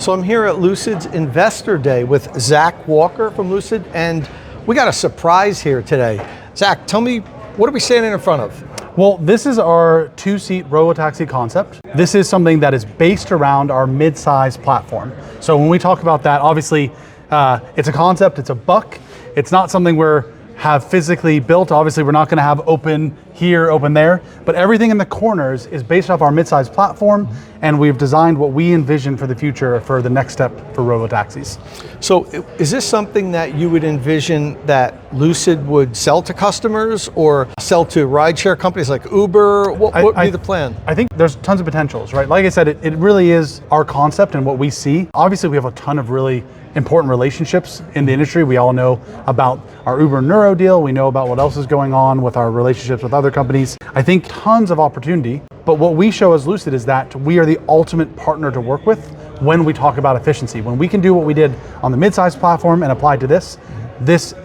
So I'm here at Lucid's Investor Day with Zach Walker from Lucid, and we got a surprise here today. Zach, tell me, what are we standing in front of? Well, this is our two-seat Robotaxi concept. This is something that is based around our mid-size platform. So when we talk about that, obviously, it's a concept, it's a buck. It's not something we're have physically built. Obviously, we're not going to have open here, open there, but everything in the corners is based off our mid-size platform, and we've designed what we envision for the future for the next step for robotaxis. So is this something that you would envision that Lucid would sell to customers or sell to rideshare companies like Uber? What would be the plan? I think there's tons of potentials, right? Like I said, it really is our concept and what we see. Obviously, we have a ton of really important relationships in the industry. We all know about our Uber Neuro deal. We know about what else is going on with our relationships with other companies. I think tons of opportunity, but what we show as Lucid is that we are the ultimate partner to work with when we talk about efficiency. When we can do what we did on the mid-size platform and apply to this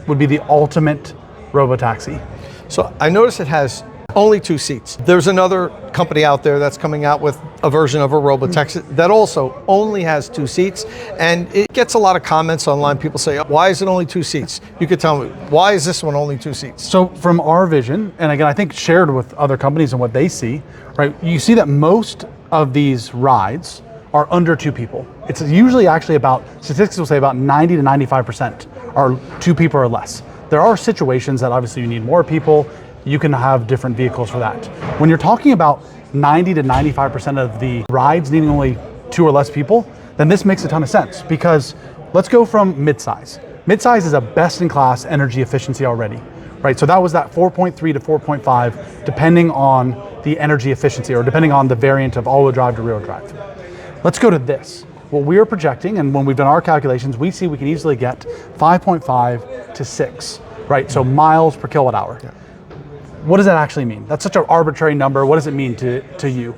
would be the ultimate robotaxi. So I noticed it has only 2 seats. There's another company out there that's coming out with a version of a Robotaxi that also only has 2 seats, and it gets a lot of comments online. People say, why is it only 2 seats? You could tell me, why is this one only 2 seats? So from our vision, and again, I think shared with other companies and what they see, right? You see that most of these rides are under 2 people. It's usually actually statistics will say about 90 to 95% are 2 people or less. There are situations that obviously you need more people. You can have different vehicles for that. When you're talking about 90 to 95% of the rides needing only 2 or less people, then this makes a ton of sense, because let's go from midsize. Midsize is a best-in-class energy efficiency already, right? So that was that 4.3 to 4.5, depending on the energy efficiency or depending on the variant of all-wheel drive to rear-wheel drive. Let's go to this. What we are projecting, and when we've done our calculations, we see we can easily get 5.5 to 6, right? So miles per kilowatt hour. Yeah. What does that actually mean? That's such an arbitrary number. What does it mean to you?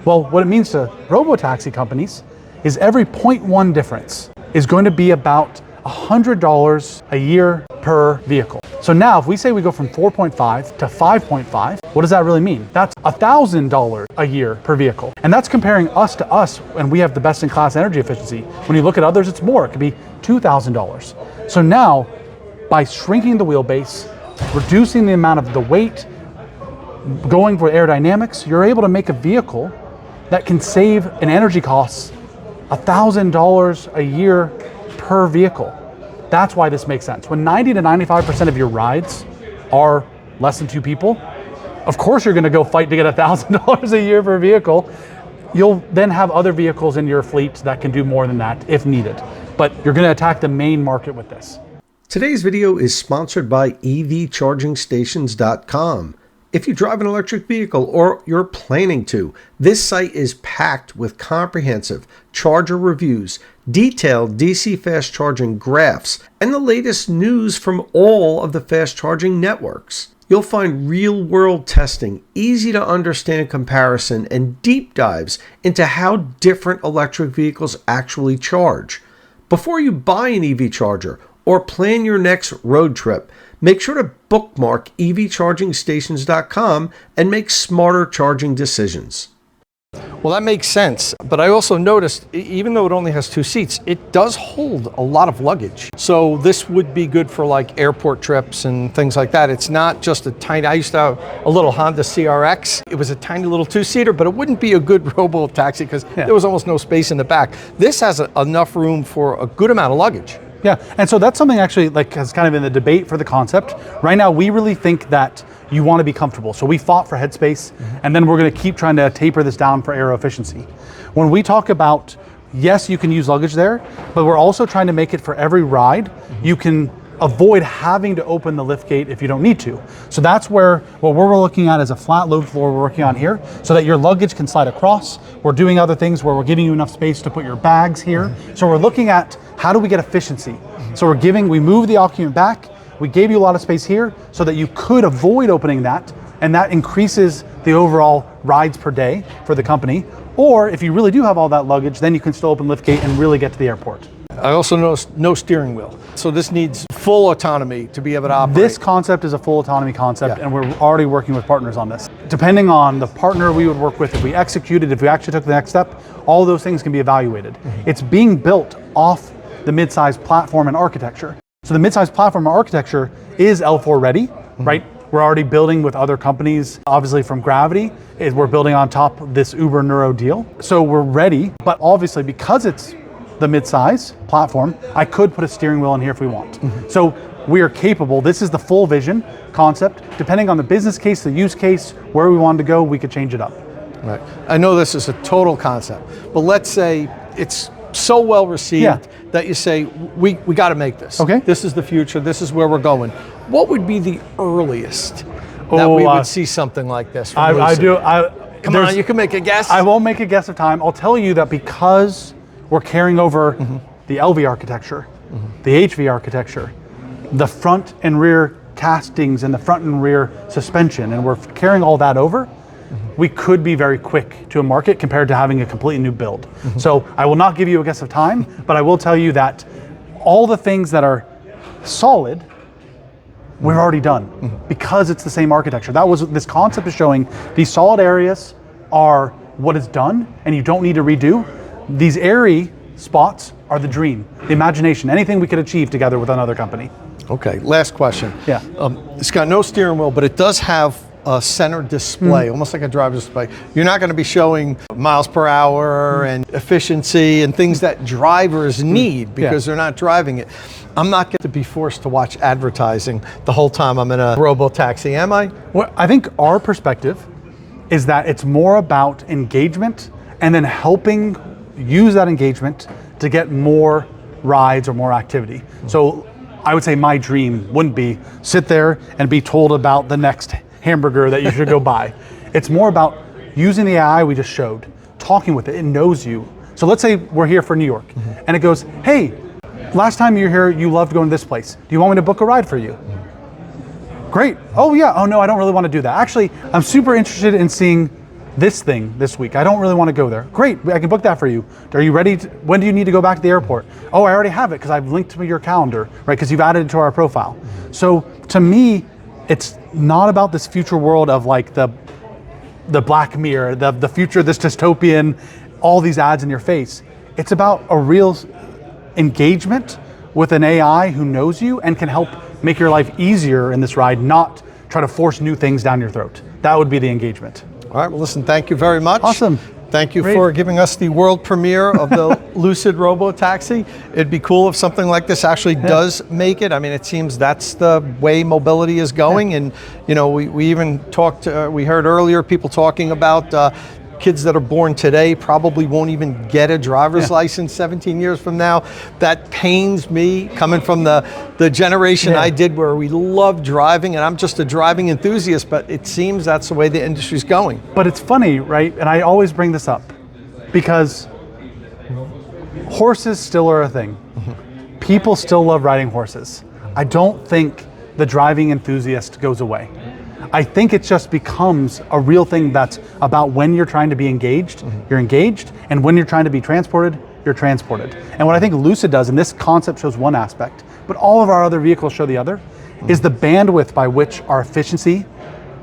Well, what it means to robotaxi companies is every 0.1 difference is going to be about $100 a year per vehicle. So now if we say we go from 4.5 to 5.5, what does that really mean? That's $1,000 a year per vehicle. And that's comparing us to us, and we have the best in class energy efficiency. When you look at others, it's more. It could be $2,000. So now, by shrinking the wheelbase, reducing the amount of the weight, going for aerodynamics, you're able to make a vehicle that can save in energy costs $1,000 a year per vehicle. That's why this makes sense. When 90 to 95% of your rides are less than 2 people, of course you're going to go fight to get $1,000 a year per vehicle. You'll then have other vehicles in your fleet that can do more than that if needed. But you're going to attack the main market with this. Today's video is sponsored by EVChargingStations.com. If you drive an electric vehicle or you're planning to, this site is packed with comprehensive charger reviews, detailed DC fast charging graphs, and the latest news from all of the fast charging networks. You'll find real-world testing, easy to understand comparison, and deep dives into how different electric vehicles actually charge. Before you buy an EV charger or plan your next road trip, make sure to bookmark EVChargingStations.com and make smarter charging decisions. Well, that makes sense, but I also noticed, even though it only has 2 seats, it does hold a lot of luggage. So this would be good for like airport trips and things like that. It's not just a tiny, I used to have a little Honda CRX. It was a tiny little 2-seater, but it wouldn't be a good robo-taxi because there was almost no space in the back. This has enough room for a good amount of luggage. Yeah, and so that's something actually has kind of been the debate for the concept. Right now, we really think that you want to be comfortable. So we fought for headspace, and then we're going to keep trying to taper this down for aero efficiency. When we talk about, yes, you can use luggage there, but we're also trying to make it for every ride, you can avoid having to open the lift gate if you don't need to. So that's where what we're looking at is a flat load floor we're working on here, so that your luggage can slide across. We're doing other things where we're giving you enough space to put your bags here. So we're looking at how do we get efficiency? So we move the occupant back, we gave you a lot of space here so that you could avoid opening that, and that increases the overall rides per day for the company. Or if you really do have all that luggage, then you can still open lift gate and really get to the airport. I also noticed no steering wheel. So this needs full autonomy to be able to operate. This concept is a full autonomy concept, and we're already working with partners on this. depending on the partner we would work with, if we executed, if we actually took the next step, all those things can be evaluated. It's being built off the mid-size platform and architecture. So the mid-size platform and architecture is L4 ready, right? We're already building with other companies, obviously from Gravity, we're building on top of this Uber Neuro deal. So we're ready, but obviously because it's the mid-size platform, I could put a steering wheel in here if we want. So we are capable, this is the full vision concept. Depending on the business case, the use case, where we wanted to go, we could change it up. Right. I know this is a total concept, but let's say it's so well received that you say, we got to make this. Okay. This is the future, this is where we're going. What would be the earliest that we would see something like this from Lucid? Come on, you can make a guess. I won't make a guess of time. I'll tell you that because we're carrying over the LV architecture, the HV architecture, the front and rear castings and the front and rear suspension, and we're carrying all that over, we could be very quick to a market compared to having a completely new build. So I will not give you a guess of time, but I will tell you that all the things that are solid, we've already done because it's the same architecture. That was this concept of showing these solid areas are what is done and you don't need to redo. These airy spots are the dream, the imagination, anything we could achieve together with another company. Okay, last question. Yeah. It's got no steering wheel, but it does have a center display, almost like a driver's display. You're not going to be showing miles per hour and efficiency and things that drivers need because they're not driving it. I'm not going to be forced to watch advertising the whole time I'm in a Robotaxi, am I? Well, I think our perspective is that it's more about engagement and then helping use that engagement to get more rides or more activity. So I would say my dream wouldn't be sit there and be told about the next hamburger that you should go buy. It's more about using the AI we just showed, talking with it. It knows you. So let's say we're here for New York and it goes, hey, last time you were here, you loved going to this place. Do you want me to book a ride for you? Great. Oh yeah. Oh no, I don't really want to do that. Actually, I'm super interested in seeing this thing this week. I don't really want to go there. Great, I can book that for you. Are you ready? When do you need to go back to the airport? Oh, I already have it because I've linked to your calendar, right? Because you've added it to our profile. So to me, it's not about this future world of like the Black Mirror, the future, this dystopian, all these ads in your face. It's about a real engagement with an AI who knows you and can help make your life easier in this ride, not try to force new things down your throat. That would be the engagement. All right, well listen, thank you very much. Awesome. Thank you for giving us the world premiere of the Lucid Robotaxi. It'd be cool if something like this actually does make it. I mean, it seems that's the way mobility is going. And, you know, we even talked, we heard earlier people talking about kids that are born today probably won't even get a driver's license 17 years from now. That pains me, coming from the generation I did where we loved driving, and I'm just a driving enthusiast, but it seems that's the way the industry's going. But it's funny, right? And I always bring this up because horses still are a thing. People still love riding horses. I don't think the driving enthusiast goes away. I think it just becomes a real thing that's about when you're trying to be engaged, you're engaged, and when you're trying to be transported, you're transported. And what I think Lucid does, and this concept shows one aspect, but all of our other vehicles show the other, is the bandwidth by which our efficiency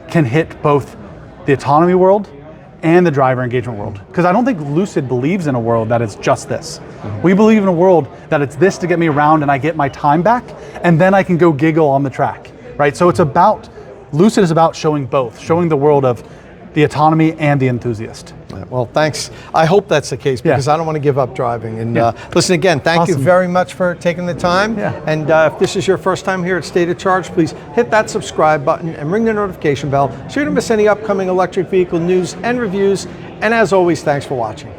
can hit both the autonomy world and the driver engagement world. Because I don't think Lucid believes in a world that is just this. We believe in a world that it's this to get me around and I get my time back, and then I can go giggle on the track, right? So it's about, Lucid is about showing both, showing the world of the autonomy and the enthusiast. Well, thanks. I hope that's the case because I don't want to give up driving. And listen, again, thank you Awesome. very much for taking the time. And if this is your first time here at State of Charge, please hit that subscribe button and ring the notification bell so you don't miss any upcoming electric vehicle news and reviews. And as always, thanks for watching.